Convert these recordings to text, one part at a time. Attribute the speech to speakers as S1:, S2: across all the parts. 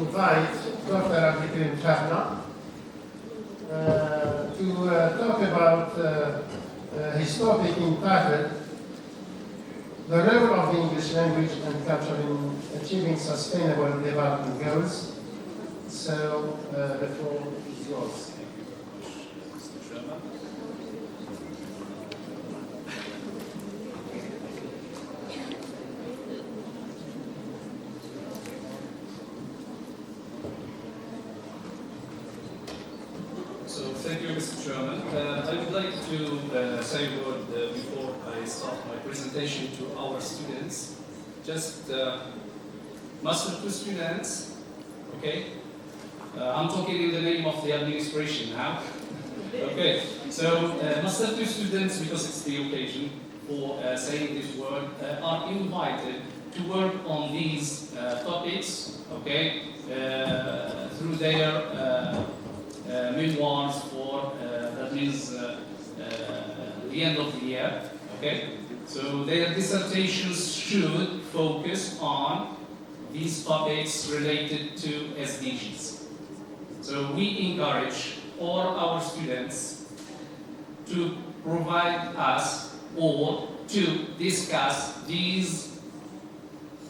S1: invite Dr. Abdelkrim Dekhakhena to talk about his topic entitled The Role of the English Language and Culture in Achieving Sustainable Development Goals. So the floor is yours.
S2: So thank you, Mr. Chairman. I would like to say a word before I start my presentation to our students. Just Master 2 students, okay? I'm talking in the name of the administration now. Okay, so Master 2 students, because it's the occasion for saying this word, are invited to work on these topics, okay, through their memoirs for, that means the end of the year, okay? So their dissertations should focus on these topics related to SDGs. So we encourage all our students to provide us or to discuss these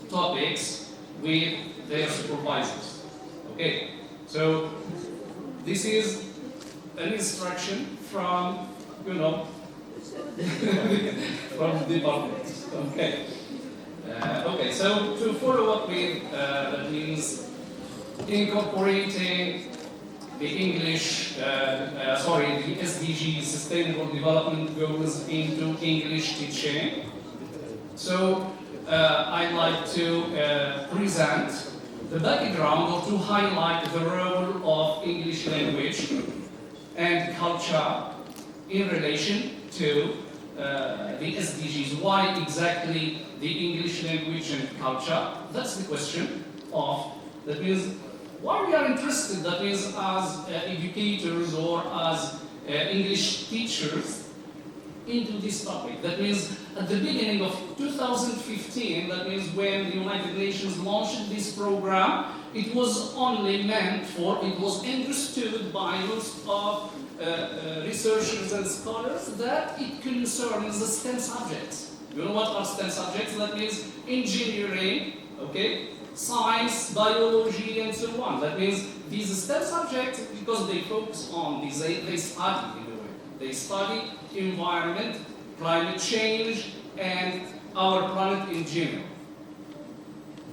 S2: topics with their supervisors, okay? So this is an instruction from, from the department. Okay. Okay. So to follow up with that means incorporating the English, the SDG, Sustainable Development Goals, into English teaching. So I'd like to present the background, or to highlight the role of English language and culture in relation to the SDGs. Why exactly the English language and culture? That's the question of, that means, why we are interested, that means as educators or as English teachers, into this topic. That means at the beginning of 2015, that means when the United Nations launched this program, it was only meant for, it was understood by most of researchers and scholars that it concerns the STEM subjects. You know what are STEM subjects? That means engineering, okay, science, biology, and so on. That means these STEM subjects, because they focus on these, they study in a way. They study environment, climate change, and our planet in general.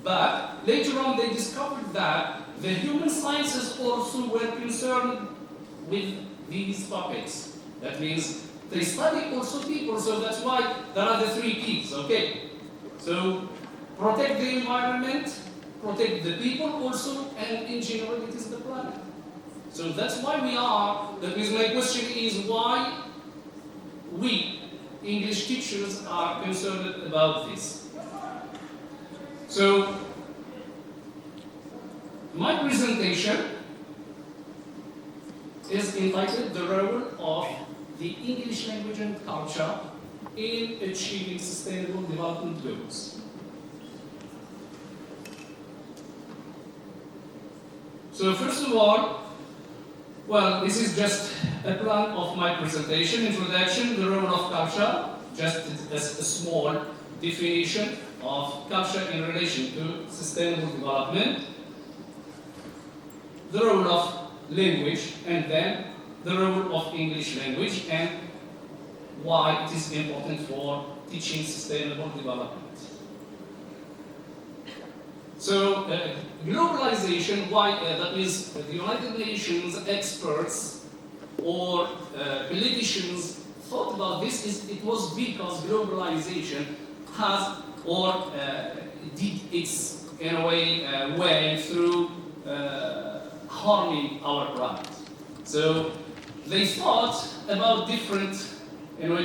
S2: But later on they discovered that the human sciences also were concerned with these topics. That means they study also people, so that's why there are the three P's, okay? So protect the environment, protect the people also, and in general it is the planet. So that's why we are, that means my question is why we, English teachers, are concerned about this. So, my presentation is entitled The Role of the English Language and Culture in Achieving Sustainable Development Goals. So first of all, well, this is just a plan of my presentation, introduction, the role of culture, just a small definition of culture in relation to sustainable development, the role of language, and then the role of English language, and why it is important for teaching sustainable development. So, globalization, why that means the United Nations experts or politicians thought about this, is it was because globalization has or did its, in a way through harming our planet. So they thought about different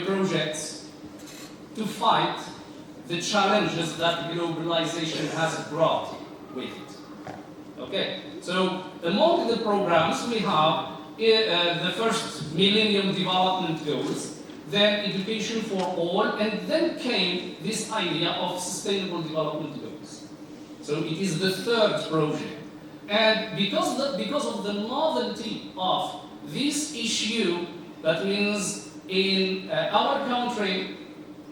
S2: projects to fight the challenges that globalization has brought with it. Okay, so among the programs we have the first Millennium Development Goals, then Education for All, and then came this idea of Sustainable Development Goals. So it is the third project. And because of the novelty of this issue, that means in our country,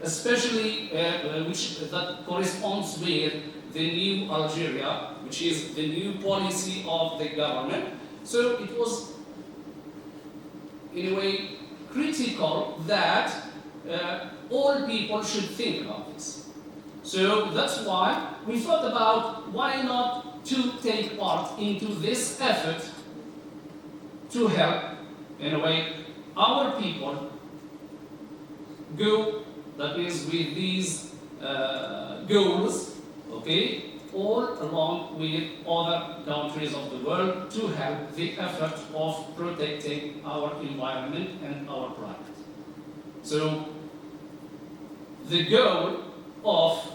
S2: especially that corresponds with the new Algeria, which is the new policy of the government. So it was, in a way, critical that all people should think about this. So that's why we thought about why not to take part into this effort to help, in a way, our people go, that means with these goals, okay, all along with other countries of the world to help the effort of protecting our environment and our planet. So the goal of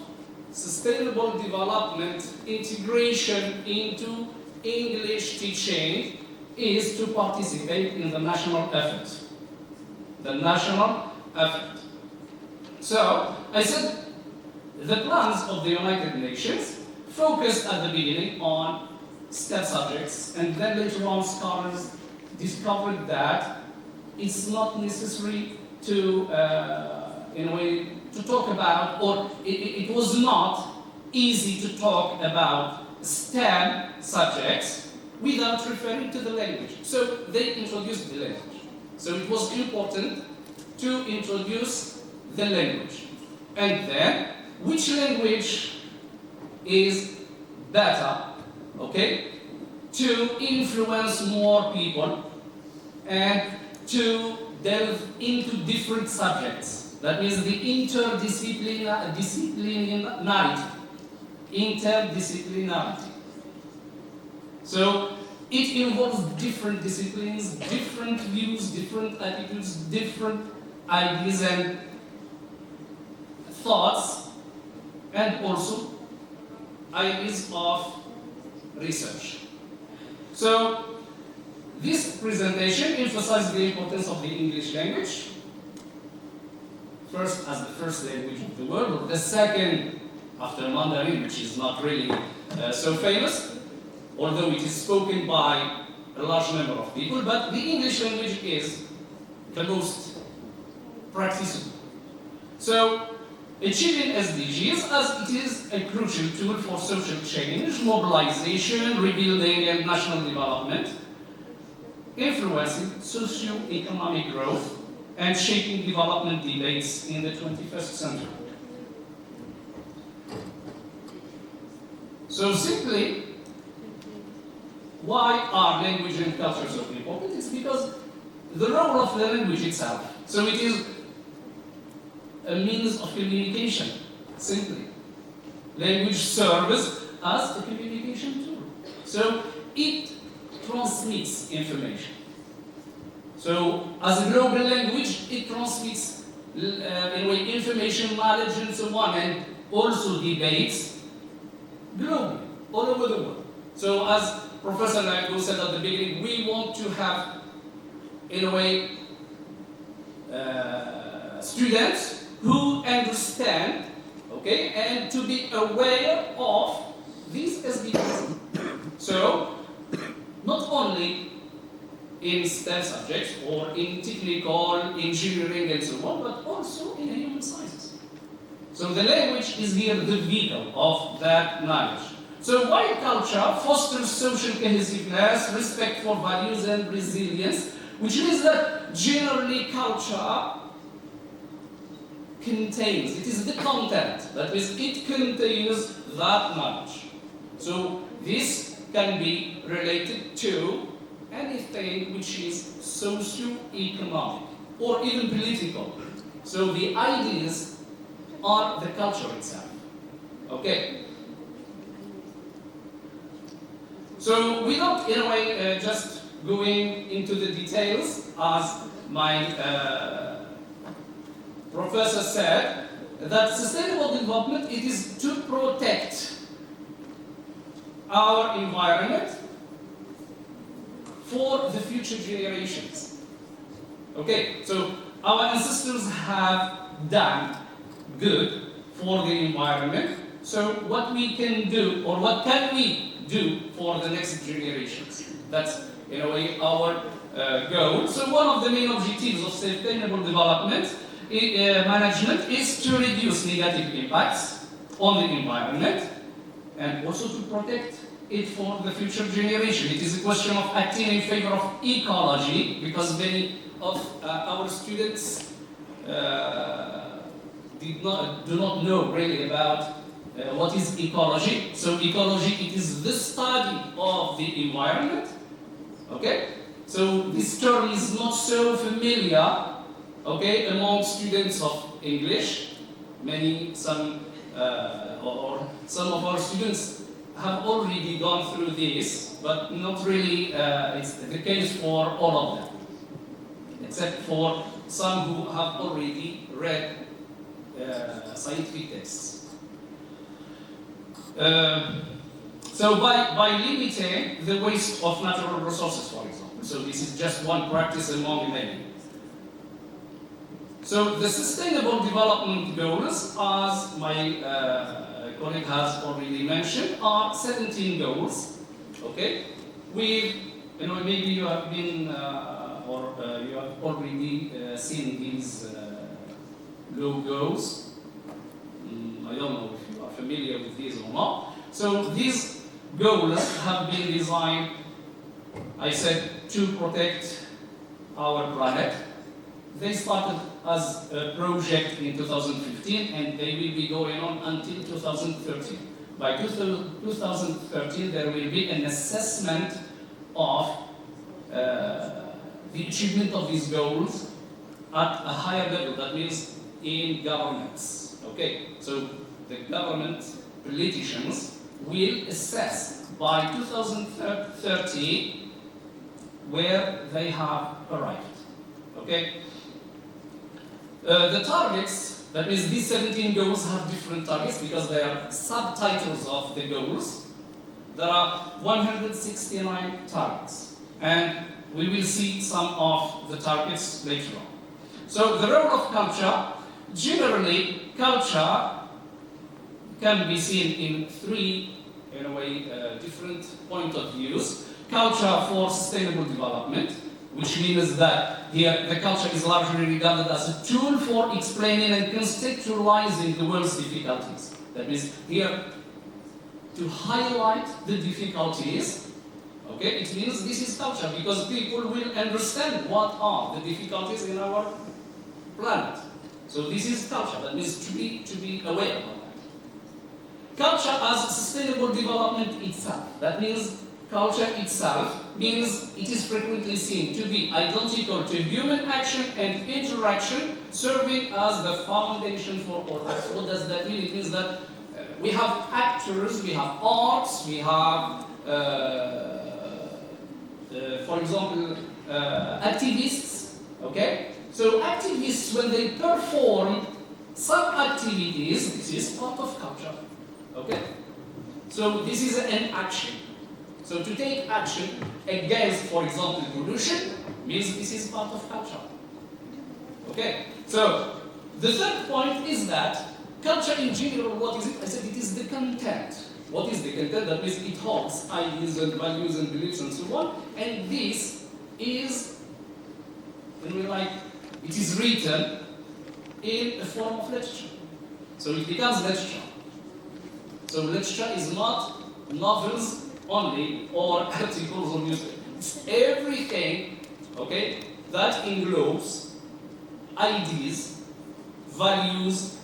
S2: sustainable development integration into English teaching is to participate in the national effort. The national effort. So I said the plans of the United Nations focused at the beginning on STEM subjects, and then later on scholars discovered that it's not necessary to, in a way, to talk about, or it was not easy to talk about STEM subjects without referring to the language. So they introduced the language. So it was important to introduce the language. And then, which language is better, okay, to influence more people and to delve into different subjects. That means the interdisciplinarity. So it involves different disciplines, different views, different attitudes, different ideas and thoughts, and also ideas of research. So this presentation emphasizes the importance of the English language, first as the first language of the world, the second after Mandarin, which is not really so famous, although it is spoken by a large number of people, but the English language is the most practicable. So achieving SDGs, as it is a crucial tool for social change, mobilization, rebuilding and national development, influencing socio-economic growth and shaping development debates in the 21st century. So simply, why are language and culture so important? It's because the role of the language itself. So it is a means of communication, simply. Language serves as a communication tool. So it transmits information. So as a global language, it transmits in a way information, knowledge, and so on, and also debates globally, all over the world. So as Professor Lago said at the beginning, we want to have, in a way, students who understand, okay, and to be aware of these SDGs. So, not only in STEM subjects or in technical, engineering and so on, but also in human sciences. So the language is here the vehicle of that knowledge. So while culture fosters social cohesiveness, respect for values and resilience, which means that generally culture contains, it is the content, that is, it contains that knowledge. So this can be related to anything which is socio-economic or even political. So the ideas are the culture itself. Okay? So without, in a way, just going into the details, as my professor said, that sustainable development, it is to protect our environment for the future generations. Okay, so our ancestors have done good for the environment. So what we can do, or what can we do for the next generations. That's, in a way, our goal. So one of the main objectives of sustainable development management is to reduce negative impacts on the environment and also to protect it for the future generation. It is a question of acting in favor of ecology, because many of our students do not know really about what is ecology. So ecology, it is the study of the environment. Okay? So this term is not so familiar, okay, among students of English. Some of our students have already gone through this, but not really it's the case for all of them, except for some who have already read scientific texts. So by limiting the waste of natural resources, for example, so this is just one practice among many. So the Sustainable Development Goals, as my colleague has already mentioned, are 17 goals, okay? With, maybe you have been, or you have already seen these logos. I don't know if you are familiar with these or not. So these goals have been designed, I said, to protect our planet. They started as a project in 2015 and they will be going on until 2013. By 2013 there will be an assessment of the achievement of these goals at a higher level, that means in governments. Okay, so the government politicians will assess by 2030 where they have arrived. Okay? The targets, that means these 17 goals have different targets because they are subtitles of the goals. There are 169 targets, and we will see some of the targets later on. So the role of culture, generally culture can be seen in three, in a way, different point of views. Culture for sustainable development, which means that here the culture is largely regarded as a tool for explaining and contextualizing the world's difficulties. That means here to highlight the difficulties. Okay, it means this is culture because people will understand what are the difficulties in our planet. So this is culture. That means to be aware of that. Culture as sustainable development itself. That means culture itself means it is frequently seen to be identical to human action and interaction, serving as the foundation for all acts. What does that mean? It means that we have actors, we have arts, we have, for example, activists. Okay? So activists, when they perform some activities, this is part of culture. Okay? So this is an action. So to take action against, for example, pollution means this is part of culture. Okay? So the third point is that culture in general, what is it? I said it is the content. What is the content? That means it holds ideas and values and beliefs and so on. And this is, it is written in a form of literature. So it becomes literature. So literature is not novels only or articles on newspaper. It's everything, okay, that englobes ideas, values,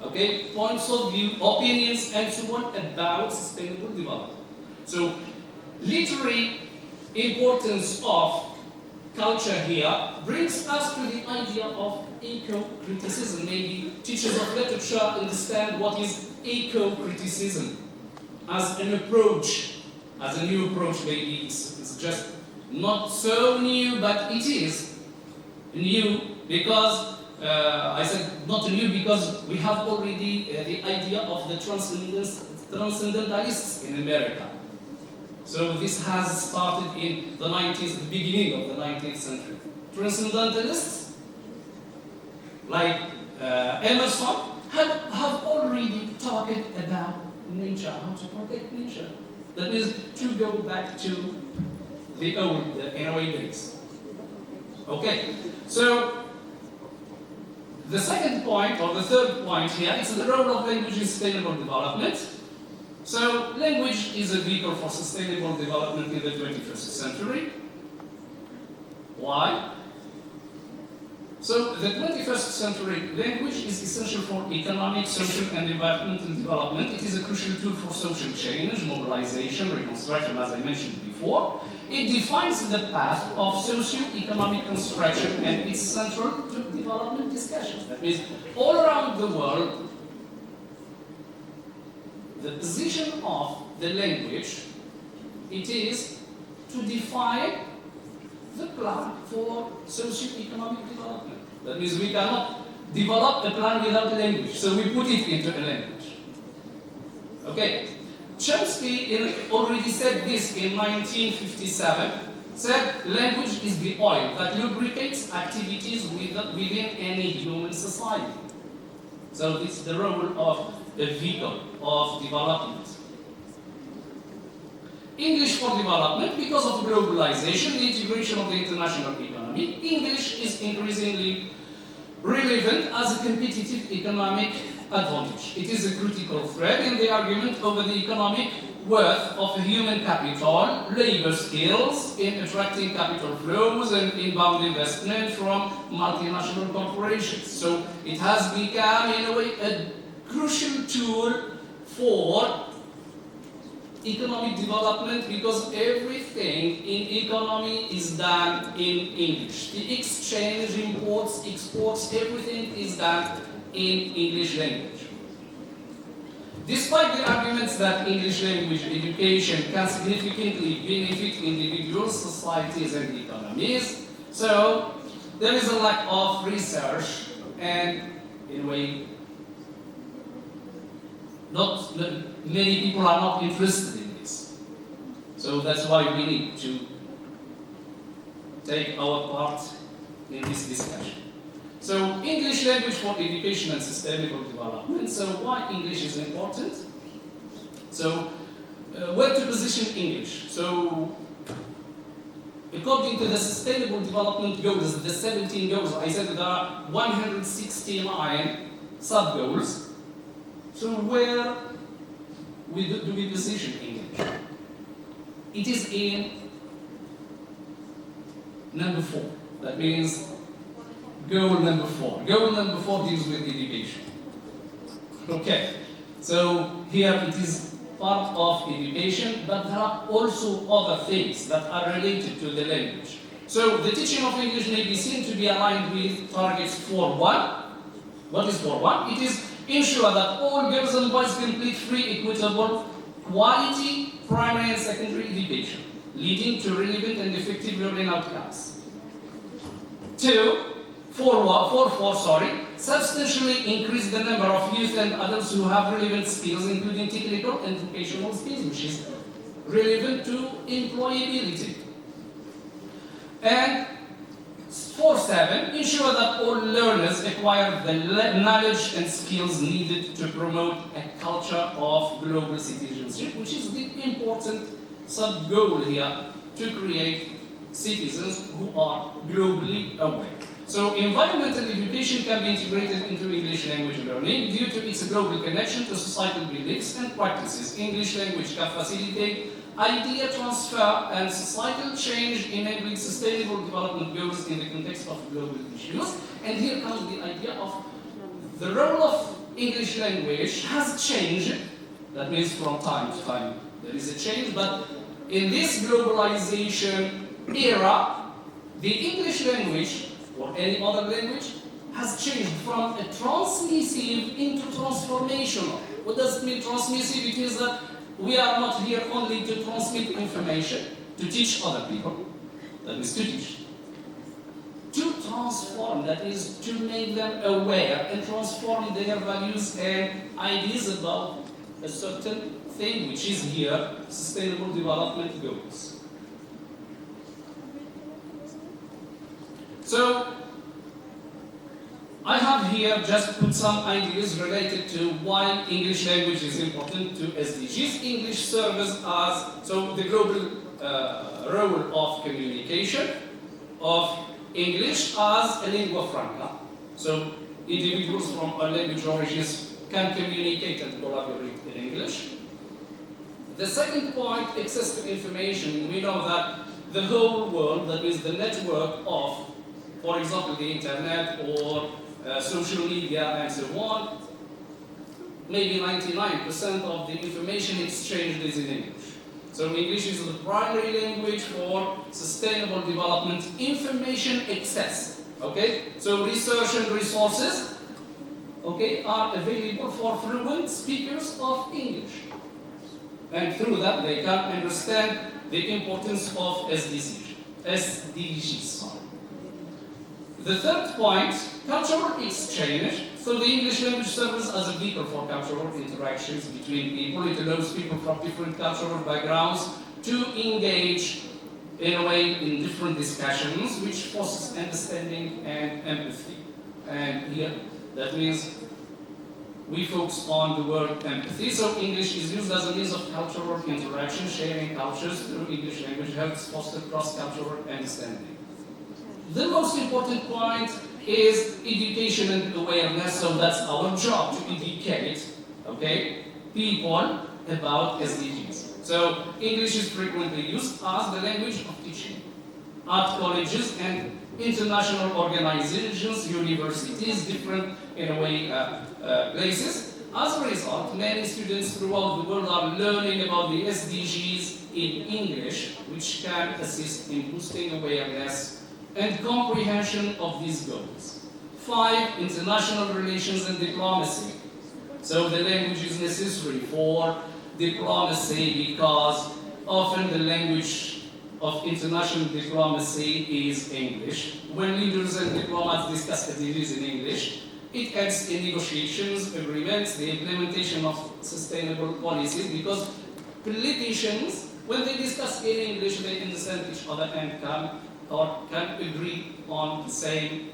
S2: okay, points of view, opinions, and so on about sustainable development. So, literary importance of culture here brings us to the idea of eco-criticism. Maybe teachers of literature understand what is eco-criticism as an approach. As a new approach, maybe it's just not so new, but it is new because, I said not new because we have already the idea of the transcendentalists in America. So this has started in the beginning of the 19th century. Transcendentalists, like Emerson, have already talked about nature, how to protect nature. That is to go back to the old, in a way, days. Okay, so the second point, or the third point here, is the role of language in sustainable development. So language is a vehicle for sustainable development in the 21st century. Why? So the 21st century language is essential for economic, social, and environmental development. It is a crucial tool for social change, mobilization, reconstruction, as I mentioned before. It defines the path of socio-economic construction and is central to development discussions. That means all around the world, the position of the language, it is to define the plan for socio-economic development. That means we cannot develop a plan without a language, so we put it into a language. Okay, Chomsky already said this in 1957, said language is the oil that lubricates activities within any human society. So it's the role of a vehicle of development. English for development, because of globalization, the integration of the international economy, English is increasingly relevant as a competitive economic advantage. It is a critical thread in the argument over the economic worth of human capital, labor skills, in attracting capital flows and inbound investment from multinational corporations. So it has become, in a way, a crucial tool for economic development, because everything in economy is done in English. The exchange, imports, exports, everything is done in English language. Despite the arguments that English language education can significantly benefit individuals, societies, and economies, so there is a lack of research and, in a way, many people are not interested in this. So that's why we need to take our part in this discussion. So English language for education and sustainable development. So why English is important? So where to position English? So according to the sustainable development goals, the 17 goals, I said there are 169 sub-goals. So where do we position English? It is in number 4. That means goal number 4. Goal number 4 deals with education. Okay, so here it is part of education, but there are also other things that are related to the language. So the teaching of English may be seen to be aligned with targets 4.1. What is 4.1? It is ensure that all girls and boys complete free, equitable, quality primary and secondary education, leading to relevant and effective learning outcomes. 4.4, substantially increase the number of youth and adults who have relevant skills, including technical and vocational skills, which is relevant to employability. And 4.7, ensure that all learners acquire the knowledge and skills needed to promote a culture of global citizenship, which is the important sub-goal here, to create citizens who are globally aware. So environmental education can be integrated into English language learning due to its global connection to societal beliefs and practices. English language can facilitate idea transfer and societal change, enabling sustainable development goals in the context of global issues. And here comes the idea of the role of English language has changed. That means from time to time there is a change, but in this globalization era, the English language, or any other language, has changed from a transmissive into transformational. What does it mean, transmissive? It means that we are not here only to transmit information, to teach other people, that is to teach. To transform, that is to make them aware and transform their values and ideas about a certain thing, which is here sustainable development goals. So I have have here just put some ideas related to why English language is important to SDGs. English serves as, so the global role of communication of English as a lingua franca. So individuals from all language origins can communicate and collaborate in English. The second point, access to information. We know that the whole world, that is the network of, for example, the internet or social media and so on, maybe 99% of the information exchanged is in English. So English is the primary language for sustainable development information access. Okay? So research and resources, okay, are available for fluent speakers of English. And through that, they can understand the importance of SDGs. The third point, cultural exchange. So the English language serves as a vehicle for cultural interactions between people. It allows people from different cultural backgrounds to engage in a way in different discussions, which fosters understanding and empathy. And here, that means we focus on the word empathy. So English is used as a means of cultural interaction, sharing cultures through English language helps foster cross-cultural understanding. The most important point is education and awareness. So that's our job, to educate, okay, people about SDGs. So English is frequently used as the language of teaching at colleges and international organizations, universities, different, in a way, places. As a result, many students throughout the world are learning about the SDGs in English, which can assist in boosting awareness and comprehension of these goals. 5, international relations and diplomacy. So the language is necessary for diplomacy because often the language of international diplomacy is English. When leaders and diplomats discuss SDGs in English, it aids in negotiations, agreements, the implementation of sustainable policies, because politicians, when they discuss in English, they understand each other and can agree on the same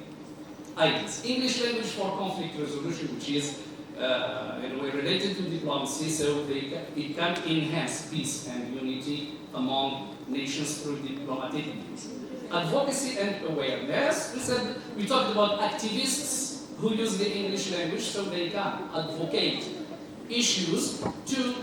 S2: ideas. English language for conflict resolution, which is in a way related to diplomacy, so it can enhance peace and unity among nations through diplomatic means. Advocacy and awareness. We talked about activists who use the English language so they can advocate issues to,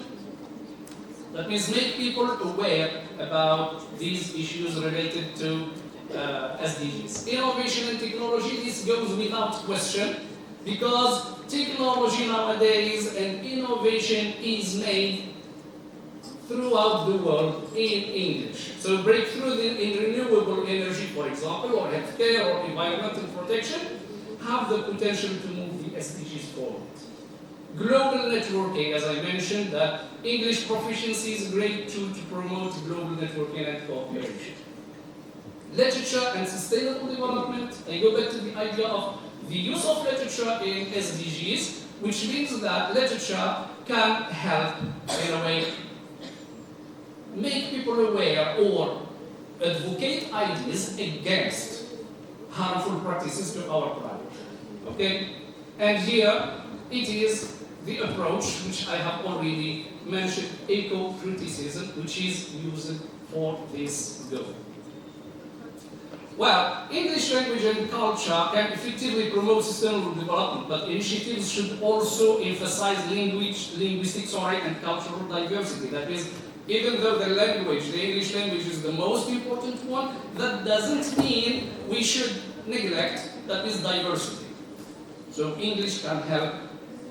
S2: that means make people aware about these issues related to SDGs. Innovation and technology, this goes without question, because technology nowadays and innovation is made throughout the world in English. So breakthrough in renewable energy, for example, or healthcare or environmental protection, have the potential to move the SDGs forward. Global networking, as I mentioned, that English proficiency is a great tool to promote global networking and cooperation. Literature and sustainable development, I go back to the idea of the use of literature in SDGs, which means that literature can help, in a way, make people aware or advocate ideas against harmful practices to our planet. Okay? And here it is the approach which I have already mentioned, eco-criticism, which is used for this goal. Well, English language and culture can effectively promote sustainable development, but initiatives should also emphasize linguistic and cultural diversity. That means, even though the English language is the most important one, that doesn't mean we should neglect, that is, diversity. So English can help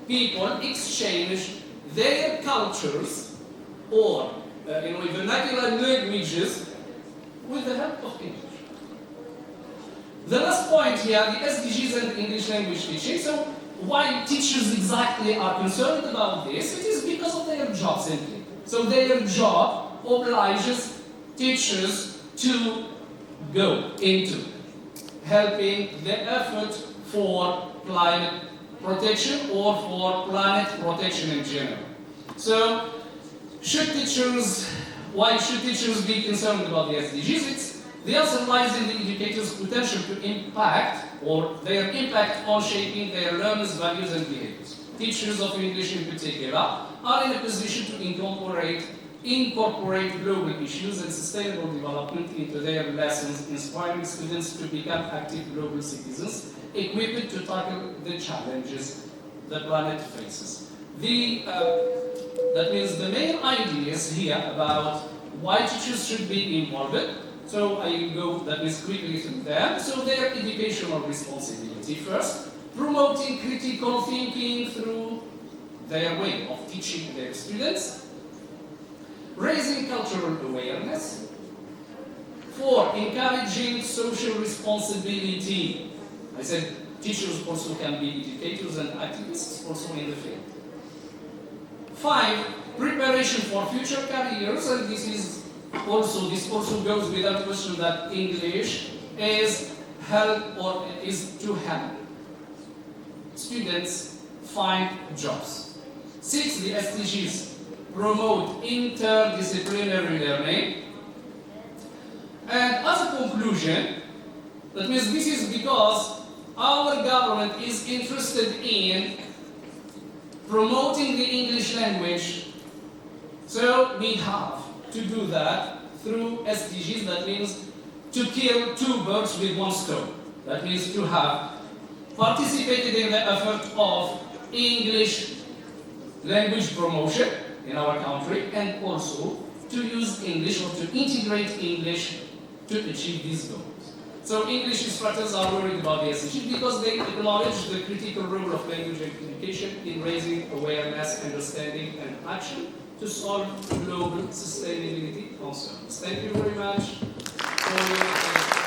S2: people exchange their cultures or vernacular languages with the help of English. The last point here, the SDGs and English language teaching. So why teachers exactly are concerned about this? It is because of their job simply. So their job obliges teachers to go into helping the effort for climate protection or for planet protection in general. So why should teachers be concerned about the SDGs? The answer lies in the educator's potential to impact, or their impact on shaping their learners' values and behaviors. Teachers of English in particular are in a position to incorporate global issues and sustainable development into their lessons, inspiring students to become active global citizens, equipped to tackle the challenges the planet faces. That means the main ideas here about why teachers should be involved. So I will go, that means, quickly through them. So their educational responsibility first, promoting critical thinking through their way of teaching their students, raising cultural awareness, 4, encouraging social responsibility. I said teachers also can be educators and activists also in the field. 5, preparation for future careers, and this also goes without question that English is to help students find jobs. 6, the SDGs promote interdisciplinary learning. And as a conclusion, that means this is because our government is interested in promoting the English language, so we have to do that through SDGs. That means to kill 2 birds with 1 stone. That means to have participated in the effort of English language promotion in our country, and also to use English or to integrate English to achieve these goals. So English instructors are worried about the SDGs because they acknowledge the critical role of language and communication in raising awareness, understanding, and action to solve global sustainability concerns. Thank you very much for your attention.